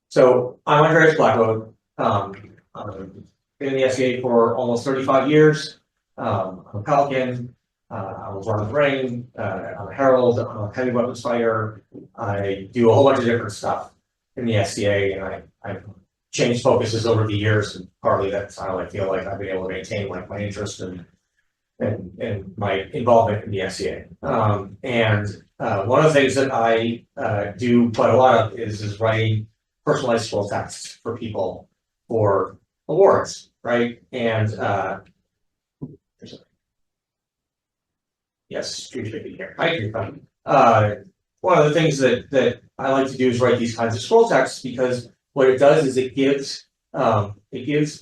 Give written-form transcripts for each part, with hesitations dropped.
So I'm Andreas Blacwode. I've been in the SCA for almost 35 years. I'm a Pelican. I was on the ring. I'm a Herald. I'm a heavy weapons fighter. I do a whole bunch of different stuff in the SCA, and I've changed focuses over the years, and partly that's how I feel like I've been able to maintain like my interest and my involvement in the SCA. One of the things that I do quite a lot of is writing personalized scroll texts for people for awards, right? And yes, here. One of the things that I like to do is write these kinds of scroll texts, because what it does is it gives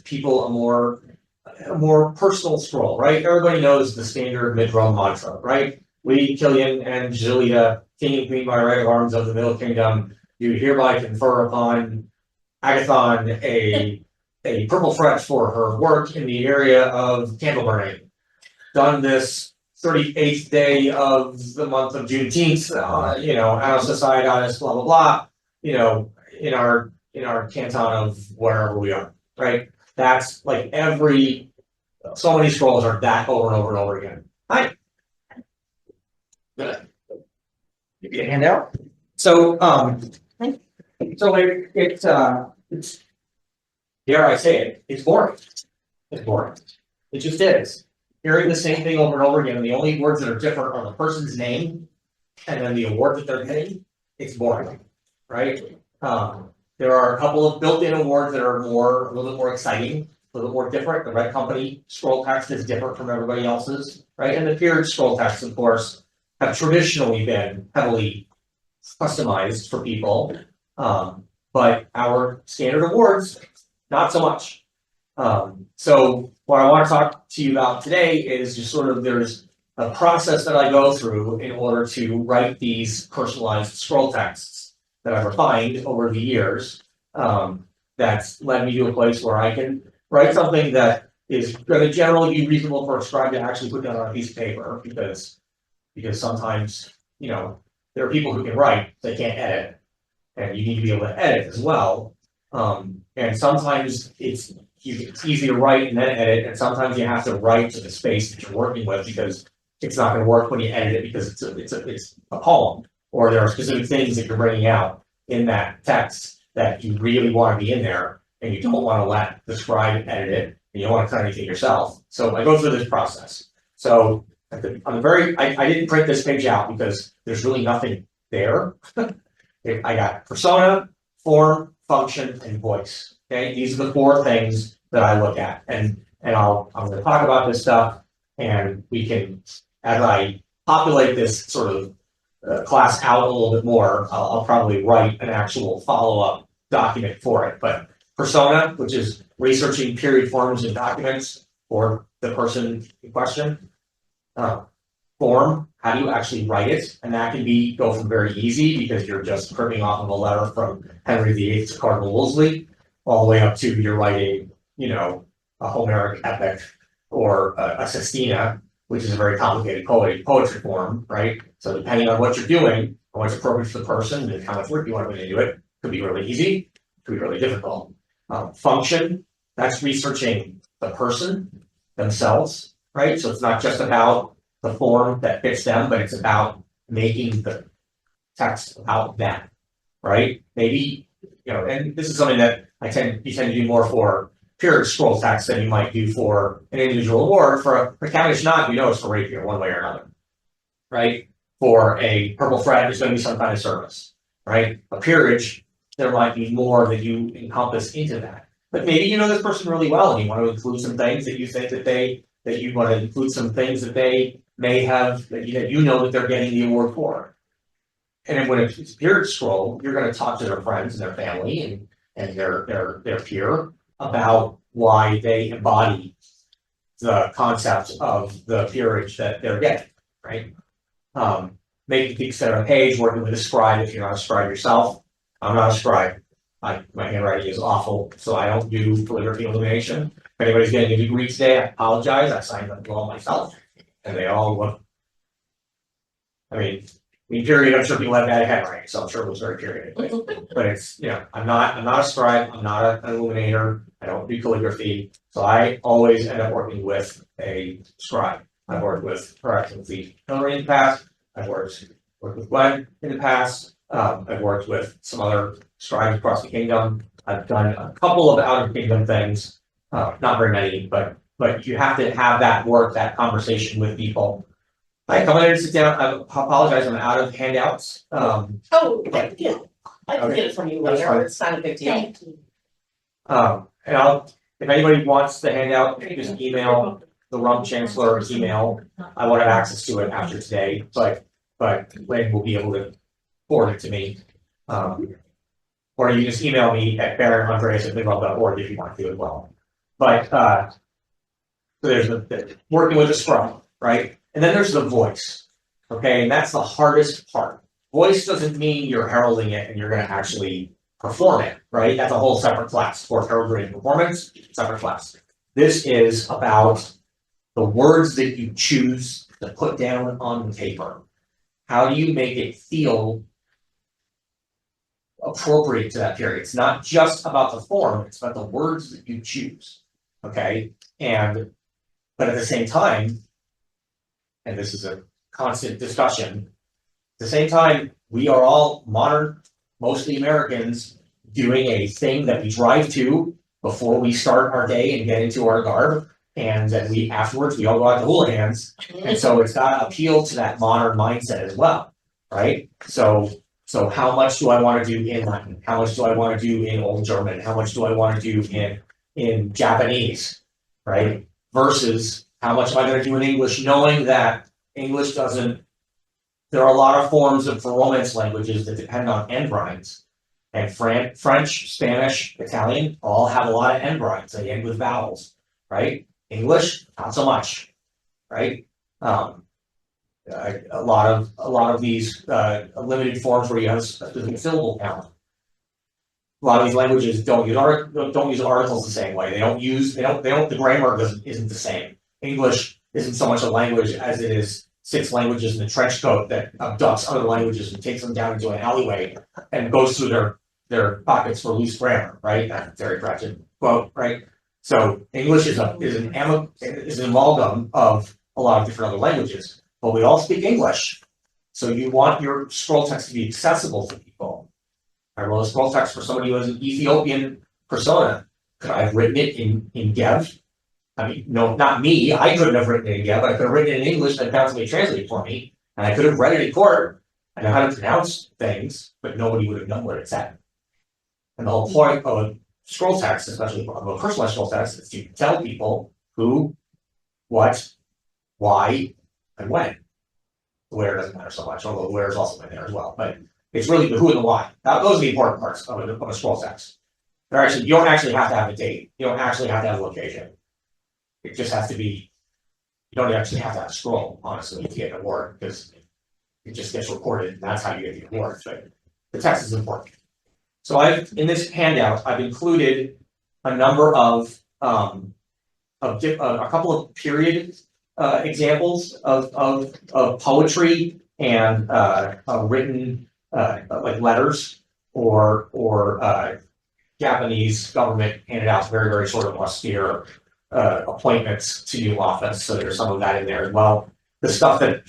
people a more personal scroll, right? Everybody knows the standard mid-roll mantra, right? We, Killian, and Julita, king and queen by right of arms of the Middle Kingdom, do hereby confer upon Agathon a purple fret for her work in the area of candle burning. Done this 38th day of the month of Juneteenth, Annos Societas, blah blah blah, in our canton of wherever we are, right? That's like so many scrolls are that over and over and over again. Hi. Good. Give you a handout. So it's dare I say it, it's boring. It's boring. It just is. Hearing the same thing over and over again, and the only words that are different are the person's name and then the award that they're getting. It's boring, right? There are a couple of built-in awards that are a little bit more exciting, a little bit more different. The Red Company scroll text is different from everybody else's, right? And the peerage scroll texts, of course, have traditionally been heavily customized for people. But our standard awards, not so much. So what I want to talk to you about today is just sort of there's a process that I go through in order to write these personalized scroll texts that I've refined over the years. That's led me to a place where I can write something that is going to generally be reasonable for a scribe to actually put down on a piece of paper, because sometimes, there are people who can write, they can't edit, and you need to be able to edit as well. And sometimes it's easy to write and then edit, and sometimes you have to write to the space that you're working with, because it's not going to work when you edit it, because it's a poem, or there are specific things that you're bringing out in that text that you really want to be in there, and you don't want to let the scribe edit it, and you don't want to cut anything yourself. So I go through this process. So I didn't print this page out because there's really nothing there. I got persona, form, function, and voice. Okay, these are the four things that I look at, and I'm going to talk about this stuff, and we can, as I populate this sort of class out a little bit more, I'll probably write an actual follow-up document for it. But persona, which is researching period forms and documents for the person in question. Form, how do you actually write it? And that can go from very easy, because you're just printing off of a letter from Henry VIII to Cardinal Wolsey, all the way up to you're writing, a Homeric epic or a sestina, which is a very complicated poetry form, right? So depending on what you're doing and what's appropriate for the person and how much work you want to put into it, could be really easy, could be really difficult. Function, that's researching the person themselves, right? So it's not just about the form that fits them, but it's about making the text about them, right? Maybe, and this is something that you tend to do more for peerage scroll text than you might do for an individual award. For a Cavendish knot, it's for rapier one way or another, right? For a purple thread, there's going to be some kind of service, right? A peerage, there might be more that you encompass into that. But maybe you know this person really well, and you want to include some things that you think that you want to include some things that they may have, that that they're getting the award for. And then when it's a peerage scroll, you're going to talk to their friends and their family and their peer about why they embody the concept of the peerage that they're getting, right? Making things that on a page, working with a scribe if you're not a scribe yourself. I'm not a scribe. My handwriting is awful, so I don't do calligraphy illumination. If anybody's getting a degree today, I apologize. I signed them all myself, and they all look. mean, period, I'm sure people have bad handwriting, so I'm sure it was very period. But it's, I'm not a scribe, I'm not an illuminator, I don't do calligraphy, so I always end up working with a scribe. I've worked with Hillary in the past, I've worked with Glenn in the past, I've worked with some other scribes across the kingdom. I've done a couple of out of kingdom things, not very many, but you have to have that work, that conversation with people. Hi, come in and sit down. I apologize, I'm out of handouts. Oh, yeah, I can get it from you That's later, fine. it's not a big deal. Thank you. And if anybody wants the handout, just email the Rump Chancellor's email. I won't have access to it after today, but Lynn will be able to forward it to me. Or you just email me at baronandreas@bigwell.org if you want to as well. But so there's the working with a scrum, right? And then there's the voice. Okay, and that's the hardest part. Voice doesn't mean you're heralding it and you're going to actually perform it, right? That's a whole separate class. For heraldry and performance, separate class. This is about the words that you choose to put down on the paper. How do you make it feel appropriate to that period? It's not just about the form, it's about the words that you choose. Okay, but at the same time, and this is a constant discussion, at the same time, we are all modern, mostly Americans, doing a thing that we drive to before we start our day and get into our garb, and then afterwards we all go out to hooligans, and so it's got to appeal to that modern mindset as well, right? So how much do I want to do in Latin? How much do I want to do in Old German? How much do I want to do in Japanese, right? Versus how much am I going to do in English, knowing that English doesn't, there are a lot of forms of Romance languages that depend on end rhymes. And French, Spanish, Italian all have a lot of end rhymes. They end with vowels, right? English, not so much, right? A lot of these limited forms where you have a specific syllable count. A lot of these languages don't use articles the same way. The grammar isn't the same. English isn't so much a language as it is 6 languages in a trench coat that abducts other languages and takes them down into an alleyway and goes through their pockets for loose grammar, right? That's a Terry Pratchett quote, right? So English is an amalgam of a lot of different other languages, but we all speak English. So you want your scroll text to be accessible to people. I wrote a scroll text for somebody who has an Ethiopian persona. Could I have written it in Gev? I mean, no, not me. I couldn't have written it in Gev, but I could have written it in English and found somebody translate for me. And I could have read it in court. I know how to pronounce things, but nobody would have known what it said. And the whole point of a scroll text, especially of a personalized scroll text, is to tell people who, what, why, and when. The where doesn't matter so much, although the where is also in there as well. But it's really the who and the why. Now, those are the important parts of a scroll text. You don't actually have to have a date. You don't actually have to have a location. It just has to be, you don't actually have to have a scroll, honestly, to get an award, because it just gets recorded, and that's how you get the award. But the text is important. So in this handout, I've included a number of a couple of period examples of poetry and written like letters or Japanese government handed out very, very sort of austere appointments to new office. So there's some of that in there as well. The stuff that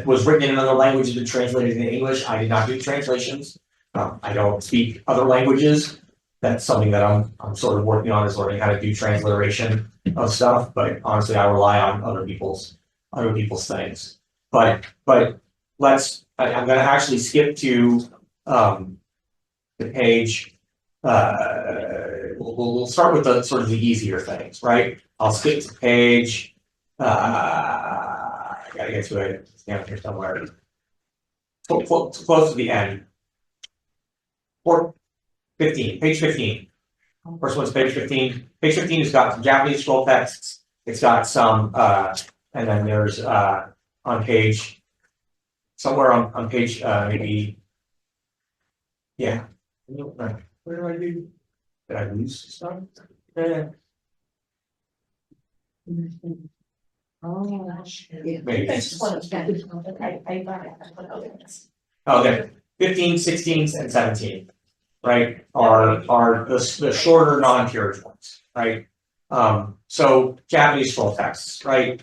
was written in another language has been translated into English. I did not do translations. I don't speak other languages. That's something that I'm sort of working on, is learning how to do transliteration of stuff. But honestly, I rely on other people's things. But I'm going to actually skip to the page. We'll start with the sort of the easier things, right? I'll skip to page. I gotta get to it. It's down here somewhere. Close to the end. 15, page 15. First one's page 15. Page 15 has got some Japanese scroll texts. It's got some, and then there's on page, somewhere on page maybe, yeah. Where do I do? Did I lose stuff? Oh, Maybe. I just want to, I got it. Okay, 15, 16, and 17, right, are the shorter non-peerage ones, right? So Japanese scroll texts, right?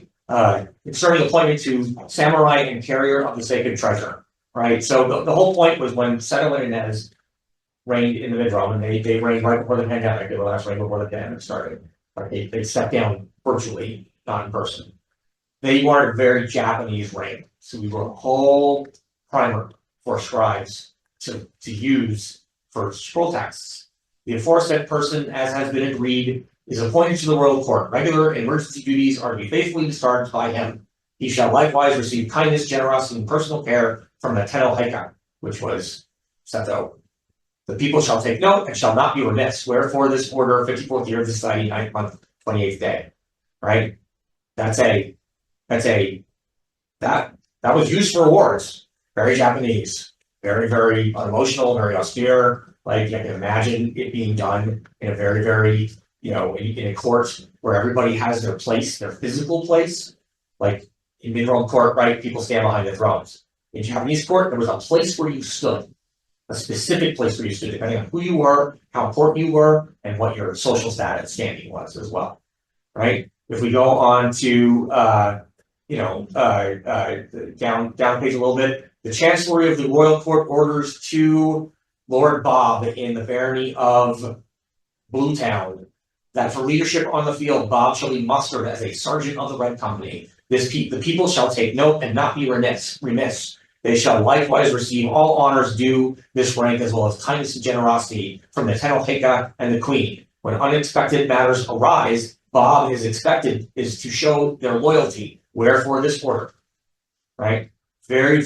Concerning appointment to samurai and carrier of the sacred treasure, right? So the whole point was when Seto and Inez reigned in the mid-realm, and they reigned right before the pandemic. They were last reigned before the pandemic started. Like they stepped down virtually, not in person. They wanted a very Japanese reign. So we wrote a whole primer for scribes to use for scroll texts. The aforesaid person, as has been agreed, is appointed to the royal court. Regular emergency duties are to be faithfully discharged by him. He shall likewise receive kindness, generosity, and personal care from the Tenno Heika, which was Seto. The people shall take note and shall not be remiss. Wherefore this order, 54th year of the society, 9th month, 28th day. Right? That was used for awards. Very Japanese, very unemotional, very austere. Like you can imagine it being done in a very, in a court where everybody has their place, their physical place. Like in mid-realm court, right? People stand behind the thrones. In Japanese court, there was a place where you stood. A specific place where you stood, depending on who you were, how important you were, and what your social status standing was as well. Right? If we go on to down page a little bit, the Chancellery of the Royal Court orders to Lord Bob in the barony of Bluetown that for leadership on the field, Bob shall be mustered as a sergeant of the Red Company. The people shall take note and not be remiss. They shall likewise receive all honors due this rank, as well as kindness and generosity from the Tenno Heika and the Queen. When unexpected matters arise, Bob is expected is to show their loyalty. Wherefore this order, right? Very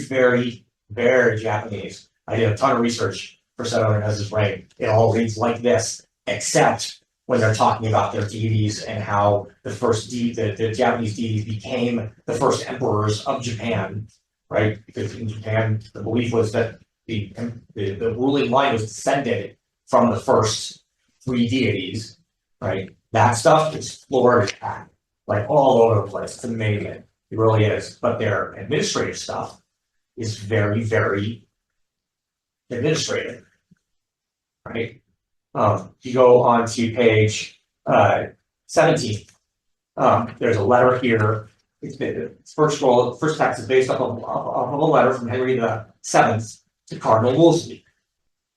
Japanese. I did a ton of research for Seto and Inez's reign. It all reads like this, except when they're talking about their deities and how the Japanese deities became the first emperors of Japan, right? Because in Japan, the belief was that the ruling line was descended from the first three deities, right? That stuff is floored at, like all over the place. It's amazing. It really is. But their administrative stuff is very administrative, right? You go on to page 17. There's a letter here. It's first text is based off of a letter from Henry VII to Cardinal Wolsey.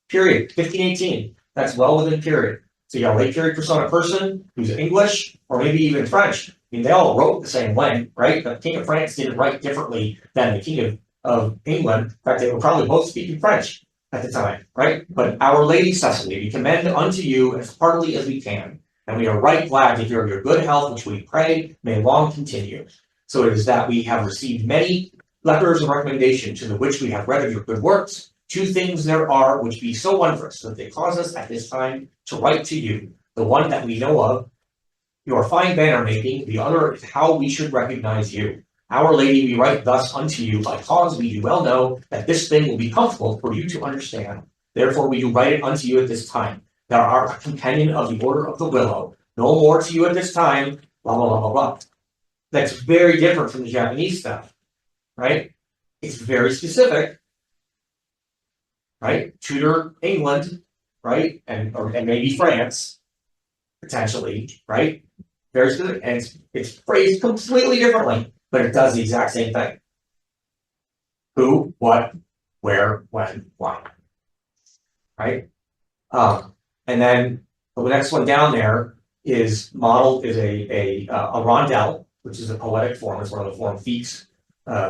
Period. 1518. That's well within period. So you got a late period persona person who's English or maybe even French. I mean, they all wrote the same way, right? The King of France didn't write differently than the King of England. In fact, they were probably both speaking French at the time, right? But Our Lady Cecily, we commend unto you as heartily as we can, and we are right glad to hear of your good health, which we pray may long continue. So it is that we have received many letters of recommendation, to the which we have read of your good works. Two things there are which be so wondrous that they cause us at this time to write to you. The one that we know of, your fine banner making, the other is how we should recognize you. Our Lady, we write thus unto you, by cause we do well know that this thing will be comfortable for you to understand. Therefore we do write it unto you at this time. Thou art a companion of the Order of the Willow. No more to you at this time, blah, blah, blah, blah, blah. That's very different from the Japanese stuff, right? It's very specific, right? Tudor England, right? And maybe France, potentially, right? Very specific. And it's phrased completely differently, but it does the exact same thing. Who, what, where, when, why. Right? And then the next one down there is modeled is a rondel, which is a poetic form. It's one of the form fixe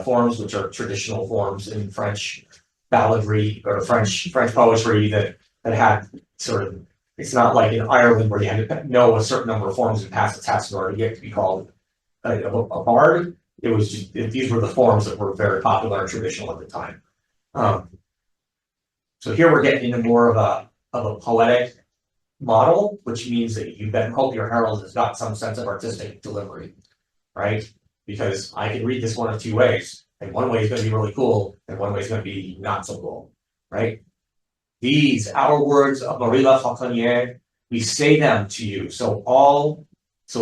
forms, which are traditional forms in French balladry or French poetry that had sort of, it's not like in Ireland where you had to know a certain number of forms and pass a test in order to get to be called a bard. It was just, these were the forms that were very popular and traditional at the time. So here we're getting into more of a poetic model, which means that you better hope your herald has got some sense of artistic delivery, right? Because I can read this one of two ways, and one way is going to be really cool, and one way is going to be not so cool, right? These, our words of Marilla Falconier, we say them to you, so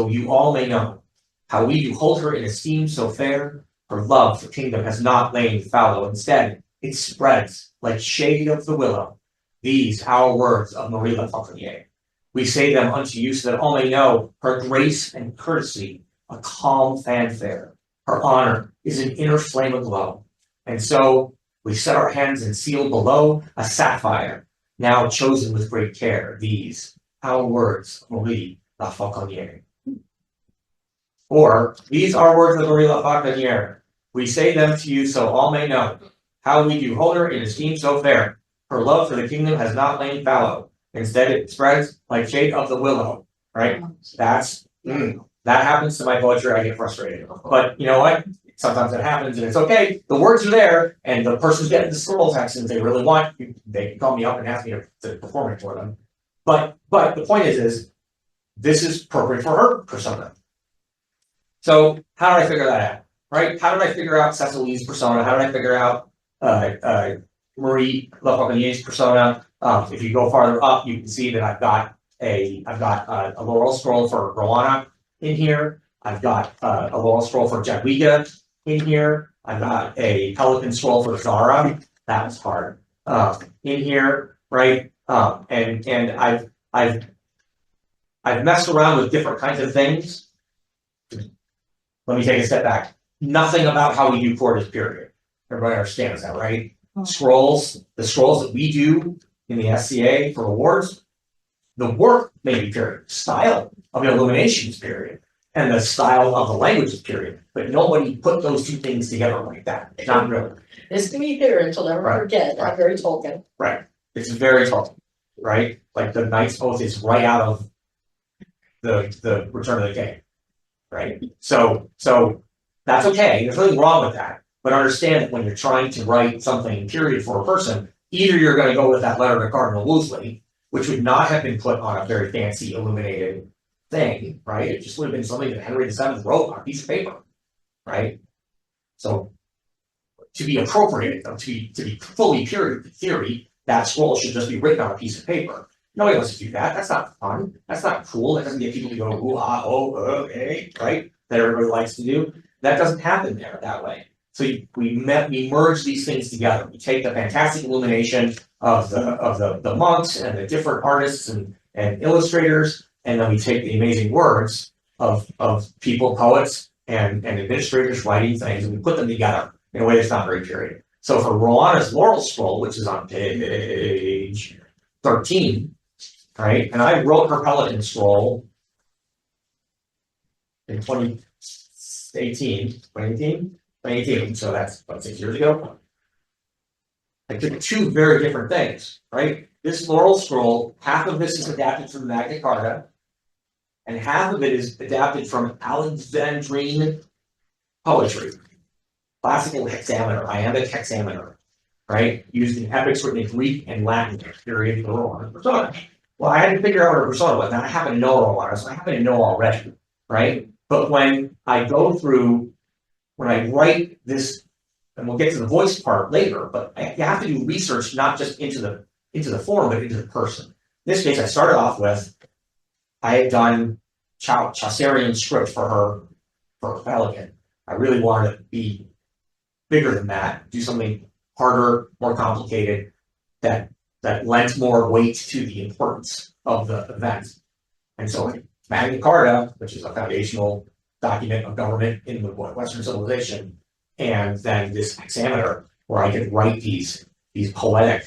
you all may know how we do hold her in esteem so fair. Her love for kingdom has not lain fallow. Instead, it spreads like shade of the willow. These our words of Marie Lafontaine. We say them unto you so that all may know her grace and courtesy, a calm fanfare. Her honor is an inner flame aglow. And so we set our hands and seal below a sapphire, now chosen with great care. These our words of Marie Lafontaine. Or these are words of Marie Lafontaine. We say them to you so all may know how we do hold her in esteem so fair. Her love for the kingdom has not lain fallow. Instead, it spreads like shade of the willow. Right? That's that happens to my poetry. I get frustrated. But you know what? Sometimes it happens, and it's okay. The words are there, and the person's getting the scroll text, and if they really want, they can call me up and ask me to perform it for them. But the point is this is appropriate for her persona. So how did I figure that out? Right? How did I figure out Cecily's persona? How did I figure out Marie Lafontaine's persona? If you go farther up, you can see that I've got a laurel scroll for Rowana in here. I've got a laurel scroll for Jadwiga in here. I've got a pelican scroll for Zara. That was hard. In here, right? And I've messed around with different kinds of things. Let me take a step back. Nothing about how we do court is period. Everybody understands that, right? Scrolls, the scrolls that we do in the SCA for awards, the work may be period. Style of the illumination is period. And the style of the language is period. But nobody put those two things together like that. Not really. This to be here until never forget. I'm very Tolkien. Right. It's very Tolkien, right? Like the Knight's Oath is right out of the Return of the King. Right? So that's okay. There's nothing wrong with that. But understand that when you're trying to write something period for a person, either you're going to go with that letter to Cardinal Wolsey, which would not have been put on a very fancy illuminated thing, right? It just would have been something that Henry VII wrote on a piece of paper, right? So to be appropriate, to be fully period in theory, that scroll should just be written on a piece of paper. Nobody wants to do that. That's not fun. That's not cool. That doesn't get people to go, ooh, ah, oh, okay, right? That everybody likes to do. That doesn't happen there that way. So we merge these things together. We take the fantastic illumination of the monks and the different artists and illustrators, and then we take the amazing words of people, poets, and administrators writing things, and we put them together in a way that's not very period. So for Roana's Laurel Scroll, which is on page 13, right? And I wrote her Pelican Scroll in 2018, so that's about 6 years ago. I did two very different things, right? This Laurel Scroll, half of this is adapted from Magna Carta, and half of it is adapted from Alexandrine poetry, classical hexameter, iambic hexameter, right? Used in epics written in Greek and Latin period for Rowana persona. Well, I had to figure out what her persona was. Now I happen to know Rowana, so I happen to know already, right? But when I go through, when I write this, and we'll get to the voice part later, but you have to do research not just into the form, but into the person. In this case, I started off with, I had done Chaucerian script for her Pelican. I really wanted to be bigger than that, do something harder, more complicated, that lent more weight to the importance of the event. And so Magna Carta, which is a foundational document of government in the Western civilization, and then this hexameter where I could write these poetic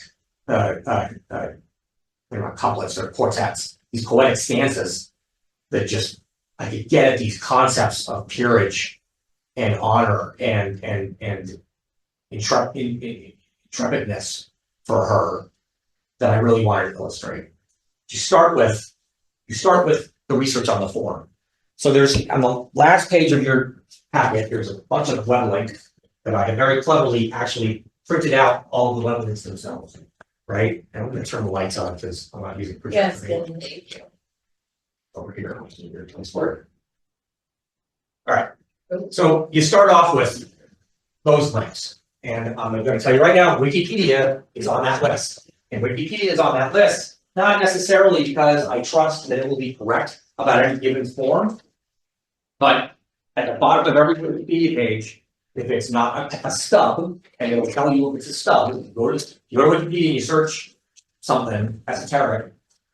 couplets or quartets, these poetic stanzas that just I could get at these concepts of peerage and honor and intrepidness for her that I really wanted to illustrate. You start with the research on the form. So there's on the last page of your packet, there's a bunch of web links that I have very cleverly actually printed out all the web links themselves, right? And I'm going to turn the lights on because I'm not using projector. Yes, Over here, all right. So you start off with those links, and I'm going to tell you right now, Wikipedia is on that list, and Wikipedia is on that list not necessarily because I trust that it will be correct about any given form, but at the bottom of every Wikipedia page, If it's not a stub, and it'll tell you if it's a stub, you go to Wikipedia and you search something esoteric,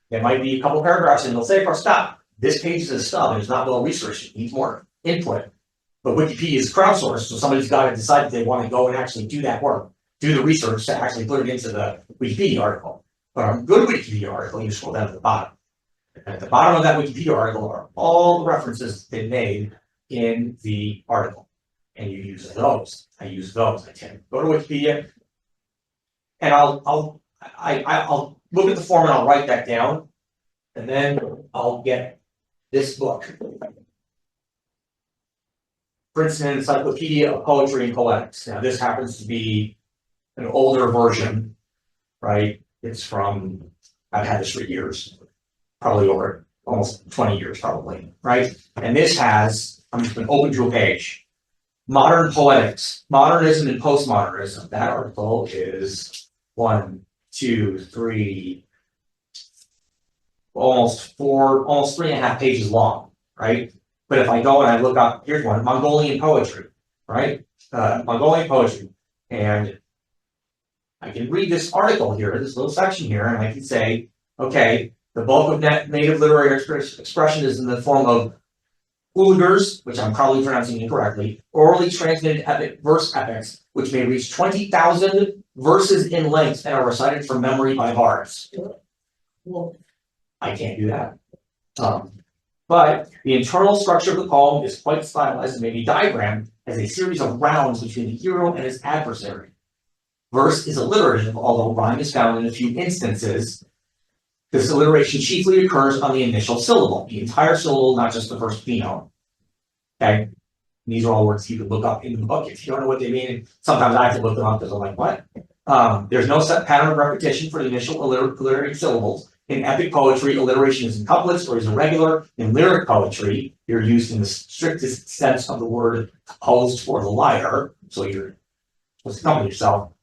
there might be a couple paragraphs and it'll say for a stop, this page is a stub and it's not well researched, it needs more input. But Wikipedia is crowdsourced, so somebody's got to decide if they want to go and actually do that work, do the research to actually put it into the Wikipedia article. But a good Wikipedia article, you scroll down to the bottom. At the bottom of that Wikipedia article are all the references they made in the article. And you use those. I use those. I tend to go to Wikipedia and I'll look at the form and I'll write that down. And then I'll get this book. Princeton Encyclopedia of Poetry and Poetics. Now this happens to be an older version, right? It's from, I've had this for years, probably over almost 20 years probably, right? And this has, I'm just going to open to a page. Modern Poetics, Modernism and Postmodernism. That article is 1, 2, 3, almost 3.5 pages long, right? But if I go and I look up, here's one, Mongolian poetry, right? Mongolian poetry. And I can read this article here, this little section here, and I can say, okay, the bulk of native literary expression is in the form of Ulugurs, which I'm probably pronouncing incorrectly, orally transmitted verse epics, which may reach 20,000 verses in length and are recited from memory by bards. Well, I can't do that. But the internal structure of the poem is quite stylized and may be diagrammed as a series of rounds between the hero and his adversary. Verse is alliterative, although rhyme is found in a few instances. This alliteration chiefly occurs on the initial syllable, the entire syllable, not just the first phenome. Okay? And these are all words you can look up in the book if you don't know what they mean. Sometimes I have to look them up because I'm like, what? There's no set pattern of repetition for the initial alliterative syllables. In epic poetry, alliteration is in couplets or is irregular. In lyric poetry, you're used in the strictest sense of the word composed for the lyre. So you're supposed to accompany yourself.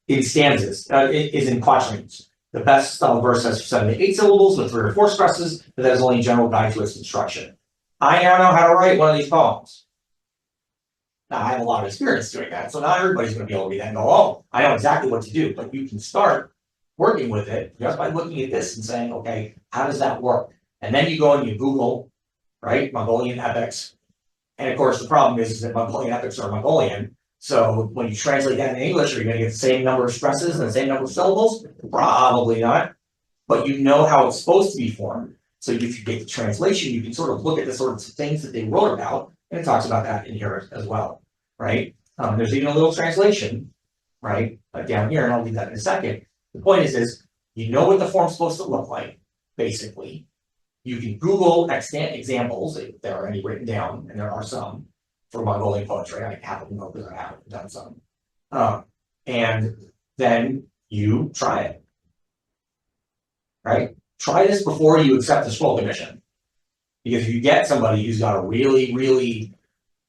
In stanzas, it is in quatrains. The best style verse has 7 to 8 syllables with 3 or 4 stresses, but that is only a general guide to its construction. I now know how to write one of these poems. Now, I have a lot of experience doing that, so not everybody's going to be able to read that and go, oh, I know exactly what to do, but you can start working with it just by looking at this and saying, okay, how does that work? And then you go and you Google, right, Mongolian epics. And of course, the problem is that Mongolian epics are Mongolian. So when you translate that in English, are you going to get the same number of stresses and the same number of syllables? Probably not. But you know how it's supposed to be formed. So if you get the translation, you can sort of look at the sorts of things that they wrote about, and it talks about that in here as well, right? There's even a little translation, right, down here, and I'll leave that in a second. The point is you know what the form's supposed to look like, basically. You can Google examples, if there are any written down, and there are some, for Mongolian poetry. I happen to know because I haven't done some. And then you try it, right? Try this before you accept the scroll commission. Because if you get somebody who's got a really, really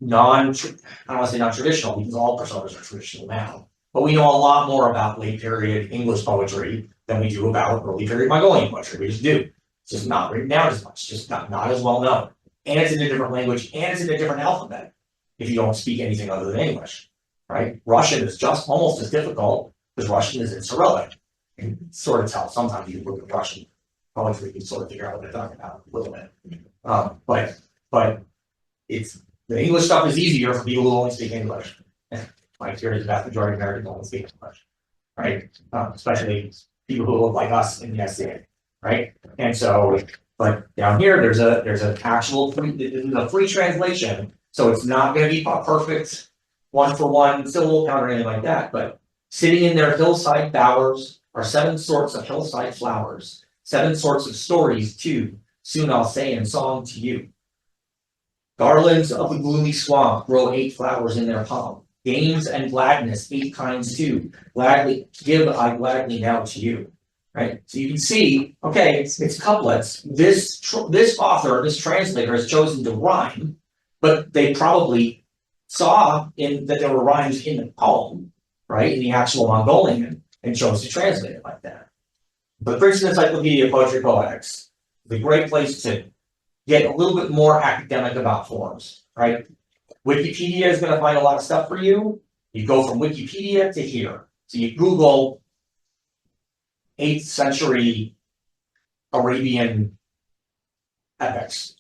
I don't want to say non-traditional, because all personas are traditional now. But we know a lot more about late period English poetry than we do about early period Mongolian poetry. We just do. It's just not written down as much, just not as well known. And it's in a different language, and it's in a different alphabet if you don't speak anything other than English, right? Russian is just almost as difficult because Russian is in Cyrillic. You can sort of tell. Sometimes you look at Russian poetry, you can sort of figure out what they're talking about a little bit. But it's the English stuff is easier for people who only speak English. My experience, the vast majority of Americans only speak English, right? Especially people who look like us in the SCA, right? And so, but down here, there's an actual free translation, so it's not going to be a perfect one-for-one syllable count or anything like that. But sitting in their hillside bowers are 7 sorts of hillside flowers, 7 sorts of stories too. Soon I'll say in song to you. Garlands of the gloomy swamp grow 8 flowers in their palm. Games and gladness, 8 kinds too. Gladly give I gladly now to you. Right? So you can see, okay, it's couplets. This author, this translator has chosen to rhyme, but they probably saw that there were rhymes in the poem, right, in the actual Mongolian, and chose to translate it like that. But Princeton Encyclopedia of Poetry Poetics is a great place to get a little bit more academic about forms, right? Wikipedia is going to find a lot of stuff for you. You go from Wikipedia to here. So you Google 8th century Arabian epics.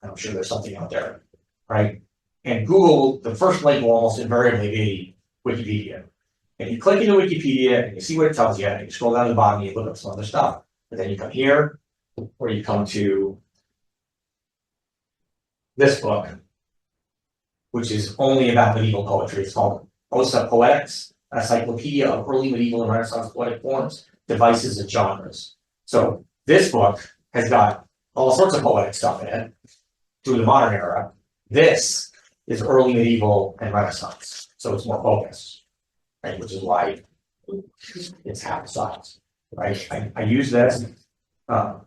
I'm sure there's something out there, right? And Google, the first link will almost invariably be Wikipedia. And you click into Wikipedia and you see what it tells you, and you scroll down to the bottom and you look up some other stuff. But then you come here, or you come to this book, which is only about medieval poetry. It's called Ossa Poetics, an encyclopedia of early medieval and Renaissance poetic forms, devices, and genres. So this book has got all sorts of poetic stuff in it through the modern era. This is early medieval and Renaissance, so it's more focused, right? Which is why it's half the size, right? I use this. I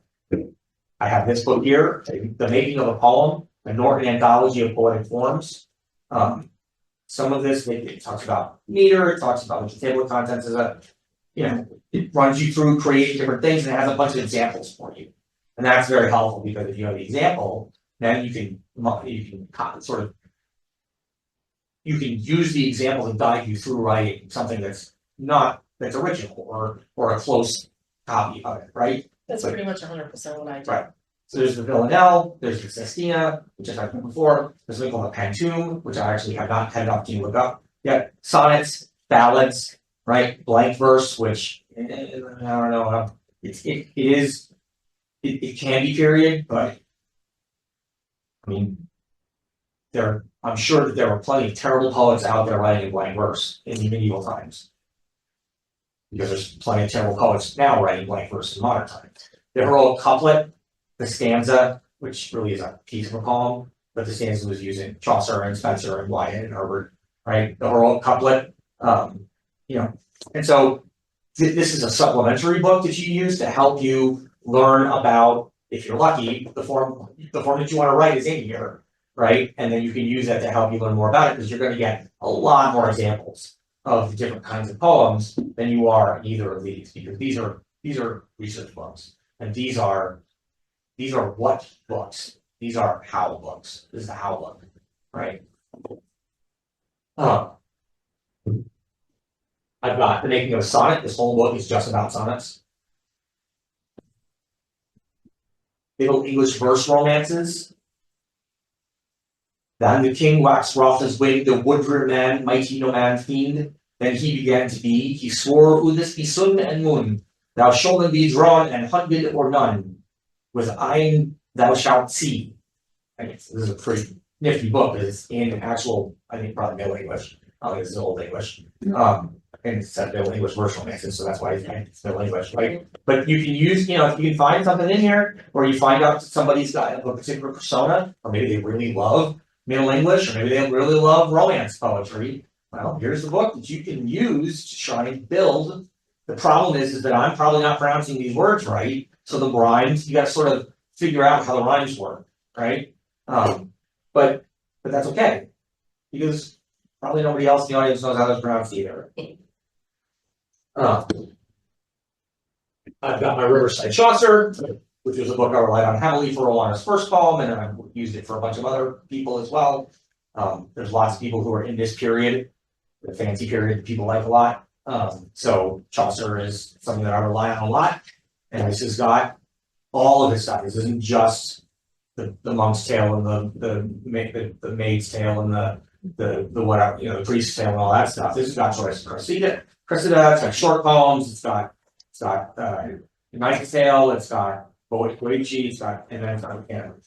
have this book here, The Making of a Poem, a Norton Anthology of Poetic Forms. Some of this, it talks about meter, it talks about what the table of contents is, it runs you through creating different things, and it has a bunch of examples for you. And that's very helpful, because if you have the example, then you can use the example to guide you through writing something that's original or a close copy of it, right? That's pretty much 100% what I do. Right. So there's the Villanelle, there's the Sestina, which I talked about before, there's something called a Pantoum, which I actually have not had an opportunity to look up yet. Sonnets, ballads, right? Blank verse, which I don't know, it can be period, but I mean, I'm sure that there were plenty of terrible poets out there writing in blank verse in the medieval times. Because there's plenty of terrible poets now writing blank verse in modern times. The heroic couplet, the stanza, which really is a piece of a poem, but the stanza was using Chaucer and Spenser and Wyatt and Herbert, right? The heroic couplet, and so this is a supplementary book that you use to help you learn about, if you're lucky, the form that you want to write is in here, right? And then you can use that to help you learn more about it, because you're going to get a lot more examples of different kinds of poems than you are in either of these, because these are research books, and these are what books? These are how books. This is the how book, right? I've got The Making of a Sonnet. This whole book is just about sonnets. Middle English verse romances. Then the king waxed wroth as winged, the woodriver man, mighty no man fiend. Then he began to be, he swore, who this be sun and moon, thou shouldn't be drawn and hunted or none. With eyen thou shalt see. I guess this is a pretty nifty book, but it's in actual, I think probably Middle English. I think it's Old English. And it's a Middle English verse romances, so that's why it's Middle English, right? But you can use, if you can find something in here, or you find out somebody's got a particular persona, or maybe they really love Middle English, or maybe they really love romance poetry. Well, here's the book that you can use to try and build. The problem is that I'm probably not pronouncing these words right, so the rhymes, you got to sort of figure out how the rhymes work, right? But that's okay, because probably nobody else in the audience knows how to pronounce either. I've got my Riverside Chaucer, which was a book I relied on heavily for Rolana's first poem, and I've used it for a bunch of other people as well. There's lots of people who are in this period, the fancy period that people like a lot. So Chaucer is something that I rely on a lot, and this has got all of his stuff. This isn't just the monk's tale and the maid's tale and the whatever, the priest's tale and all that stuff. This has got choice of Cressida, it's got short poems, it's got Knight's Tale, it's got Boichi, and then it's got Canon.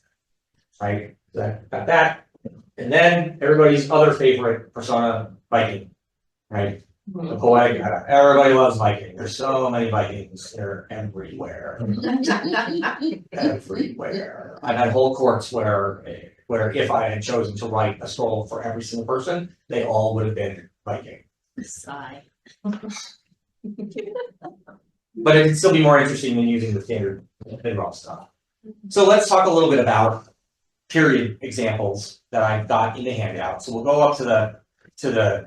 Right? Got that. And then everybody's other favorite persona, Viking. Right? The poetic, everybody loves Viking. There's so many Vikings, they're everywhere. Everywhere. I've had whole courts where if I had chosen to write a scroll for every single person, they all would have been Viking. Sigh. But it can still be more interesting than using the standard raw stuff. So let's talk a little bit about period examples that I've got in the handout. So we'll go up to the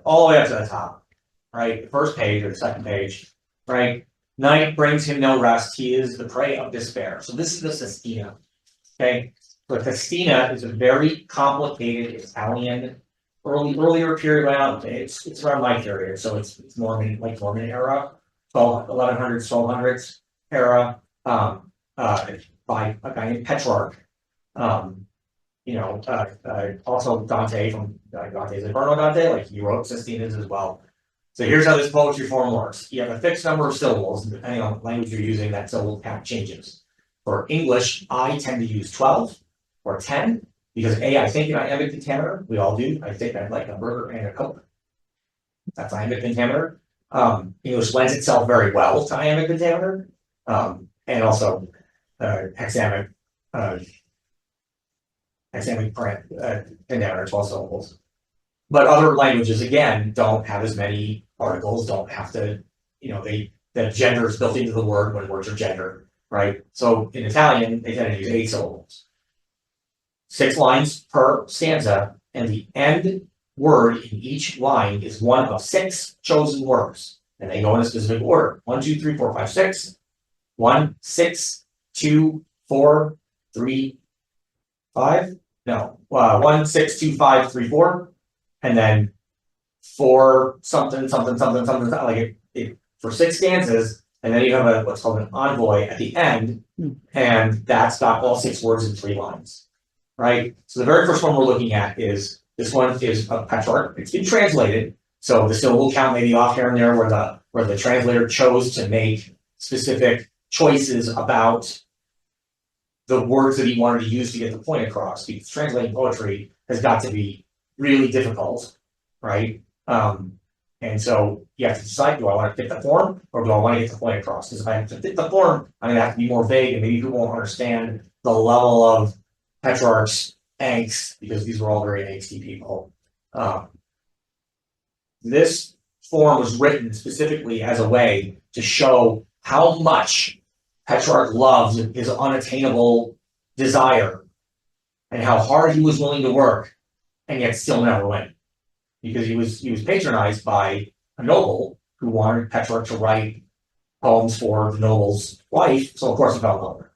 all the way up to the top, right? The first page or the second page, right? Night brings him no rest. He is the prey of despair. So this is the Sestina. Okay. The Sestina is a very complicated Italian earlier period around, it's around my period, so it's Norman, like Norman era, 1100s, 1200s era, by a guy named Petrarch. Also Dante from Dante's Inferno Dante, like he wrote Sistines as well. So here's how this poetry form works. You have a fixed number of syllables, and depending on the language you're using, that syllable count changes. For English, I tend to use 12 or 10, because I think in iambic pentameter, we all do. I think I'd like a burger and a Coke. That's iambic pentameter. English lends itself very well to iambic pentameter, and also hexamic pentameter, 12 syllables. But other languages, again, don't have as many articles, don't have to, the gender is built into the word when words are gendered, right? So in Italian, they tend to use 8 syllables. 6 lines per stanza, and the end word in each line is one of 6 chosen words. And they go in a specific order. 1, 2, 3, 4, 5, 6. 1, 6, 2, 4, 3, 5. No. 1, 6, 2, 5, 3, 4. And then 4 something, like it for 6 stanzas, and then you have what's called an envoy at the end, and that's got all 6 words in 3 lines, right? So the very first one we're looking at is this one is a Petrarch. It's been translated, so the syllable count may be off here and there where the translator chose to make specific choices about the words that he wanted to use to get the point across. Because translating poetry has got to be really difficult, right? And so you have to decide, do I want to fit the form or do I want to get the point across? Because if I have to fit the form, I'm going to have to be more vague and maybe people won't understand the level of Petrarch's angst, because these were all very angsty people. This form was written specifically as a way to show how much Petrarch loved his unattainable desire and how hard he was willing to work and yet still never win. Because he was patronized by a noble who wanted Petrarch to write poems for the noble's wife, so of course he fell in love with her.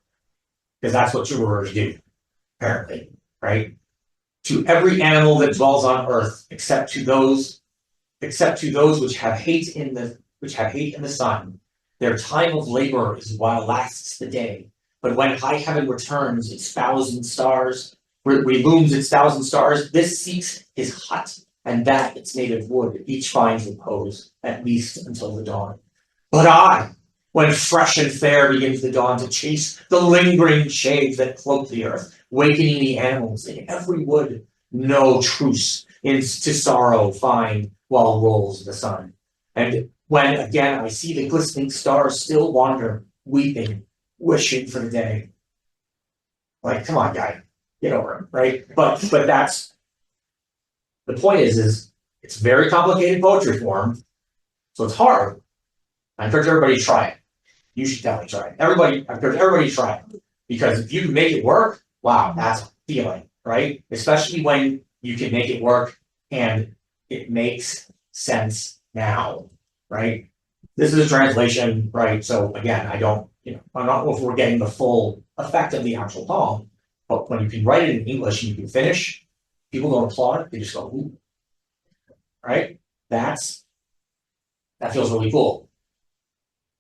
Because that's what troubadours do, apparently, right? To every animal that dwells on earth, except to those which have hate in the sun, their time of labor is while lasts the day. But when high heaven returns its 1,000 stars, relooms its 1,000 stars, this seeks his hut, and that its native wood, each finds repose, at least until the dawn. But I, when fresh and fair begins the dawn to chase the lingering shades that cloak the earth, wakening the animals in every wood, no truce to sorrow find while rolls the sun. And when again I see the glistening stars still wander, weeping, wishing for the day. Like, come on, guy, get over it, right? But that's the point is it's very complicated poetry form, so it's hard. I encourage everybody to try it. You should definitely try it. I encourage everybody to try it. Because if you can make it work, wow, that's a feeling, right? Especially when you can make it work and it makes sense now, right? This is a translation, right? So again, I'm not sure if we're getting the full effect of the actual poem, but when you can write it in English and you can finish, people don't applaud, they just go, ooh. Right? That feels really cool.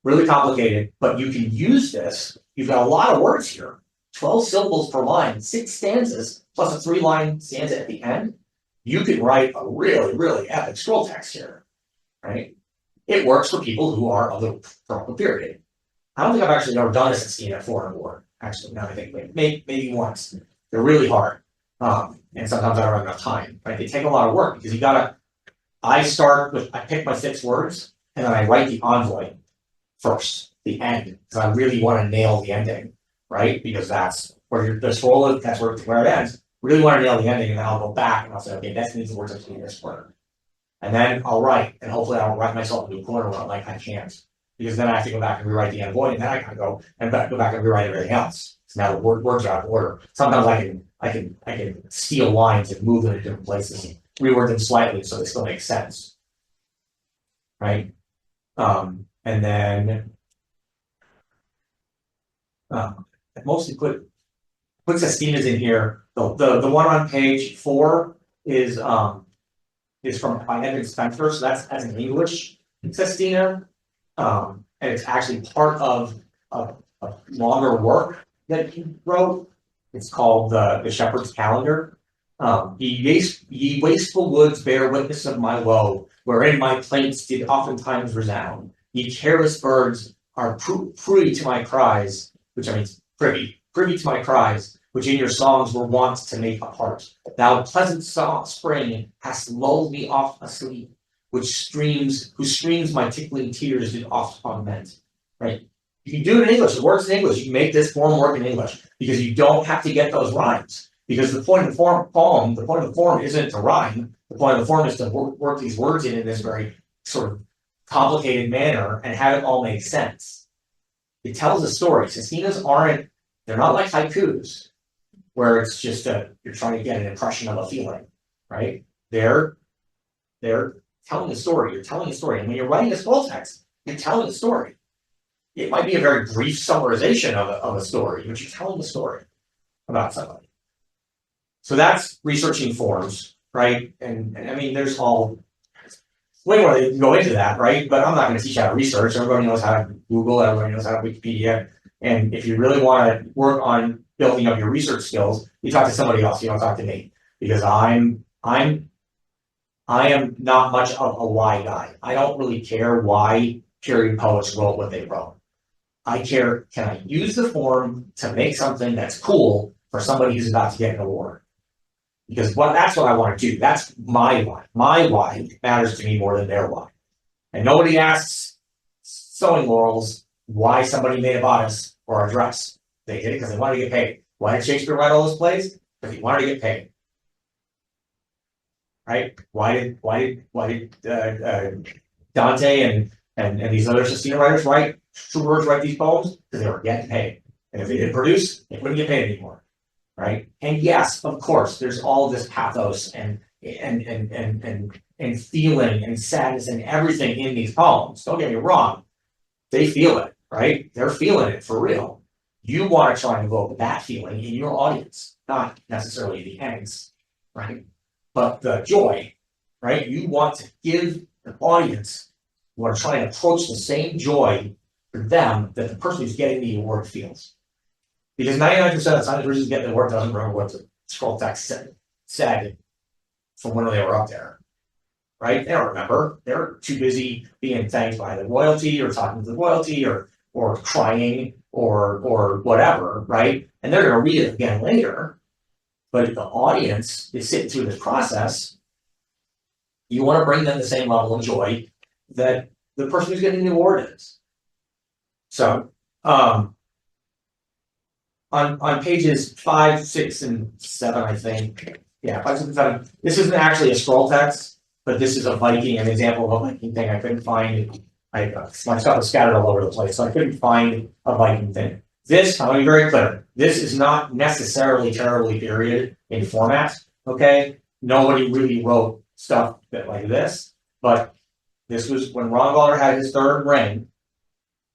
Really complicated, but you can use this. You've got a lot of words here. 12 syllables per line, 6 stanzas, plus a 3-line stanza at the end. You can write a really, really epic scroll text here. Right? It works for people who are of the period. I don't think I've actually ever done a 16 at 4 and 4. Actually, now I think maybe once. They're really hard. And sometimes I don't have enough time, right? They take a lot of work because I pick my 6 words and then I write the envoy first, the end, because I really want to nail the ending, right? Because that's where the scroll is, that's where it ends. Really want to nail the ending, and then I'll go back and I'll say, okay, that needs the words up to this word. And then I'll write, and hopefully I don't write myself into a corner where I'm like, I can't. Because then I have to go back and rewrite the envoy, and then I gotta go back and rewrite everything else. So now the words are out of order. Sometimes I can steal lines and move them to different places and reword them slightly so they still make sense. Right? And then I mostly put Sestinas in here. The one on page 4 is is from by Edmund Spencer, so that's as an English sestina. And it's actually part of a longer work that he wrote. It's called the Shepherd's Calendar. Ye wasteful woods bear witness of my woe, wherein my plaints did oftentimes resound. Ye careless birds are privy to my cries, which I mean privy to my cries, which in your songs were wont to make a part. Thou pleasant spring hast lulled me off asleep, whose streams my tickling tears did oft augment. Right? You can do it in English, it works in English. You can make this form work in English because you don't have to get those rhymes. Because the point of the poem, the point of the form isn't to rhyme. The point of the form is to work these words in this very sort of complicated manner and have it all make sense. It tells a story. Sestinas they're not like haikus, where it's just you're trying to get an impression of a feeling, right? They're telling a story. You're telling a story. And when you're writing a scroll text, you're telling a story. It might be a very brief summarization of a story, but you're telling a story about somebody. So that's researching forms, right? And I mean, there's way more that can go into that, right? But I'm not going to teach how to research. Everybody knows how to Google, everybody knows how to Wikipedia. And if you really want to work on building up your research skills, you talk to somebody else, you don't talk to me. Because I am not much of a why guy. I don't really care why period poets wrote what they wrote. I care, can I use the form to make something that's cool for somebody who's about to get an award? Because that's what I want to do. That's my why. My why matters to me more than their why. And nobody asks sewing laurels why somebody made a bodice or a dress. They did it because they wanted to get paid. Why did Shakespeare write all those plays? Because he wanted to get paid. Right? Why did Dante and these other Sestina writers write these poems? Because they were getting paid. And if they didn't produce, they wouldn't get paid anymore. Right? And yes, of course, there's all this pathos and feeling and sadness and everything in these poems. Don't get me wrong. They feel it, right? They're feeling it for real. You want to try and evoke that feeling in your audience, not necessarily the angst, right? But the joy, right? You want to give the audience, you want to try and approach the same joy for them that the person who's getting the award feels. Because 99% of the time the person who's getting the award doesn't remember what the scroll text said from when they were up there. Right? They don't remember. They're too busy being thanked by the royalty or talking to the royalty or crying or whatever, right? And they're going to read it again later. But if the audience is sitting through this process, you want to bring them the same level of joy that the person who's getting the award is. So on pages 5, 6, and 7, I think. Yeah, 5, 6, and 7. This isn't actually a scroll text, but this is an example of a Viking thing. I couldn't find. My stuff was scattered all over the place, so I couldn't find a Viking thing. This, I'm going to be very clear. This is not necessarily terribly period in format. Okay, nobody really wrote stuff like this, but this was when Ronvaler had his third reign.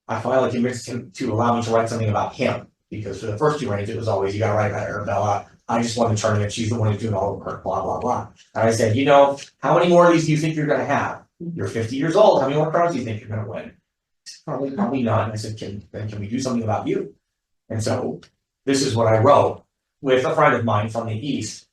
I finally convinced him to allow me to write something about him. Because for the first 2 reigns, it was always, you got to write about Arabella. I just won the tournament. She's the one who's doing all the work, blah, blah, blah. And I said, how many more of these do you think you're going to have? You're 50 years old. How many more crowns do you think you're going to win? Probably not. And I said, can we do something about you? And so this is what I wrote with a friend of mine from the East.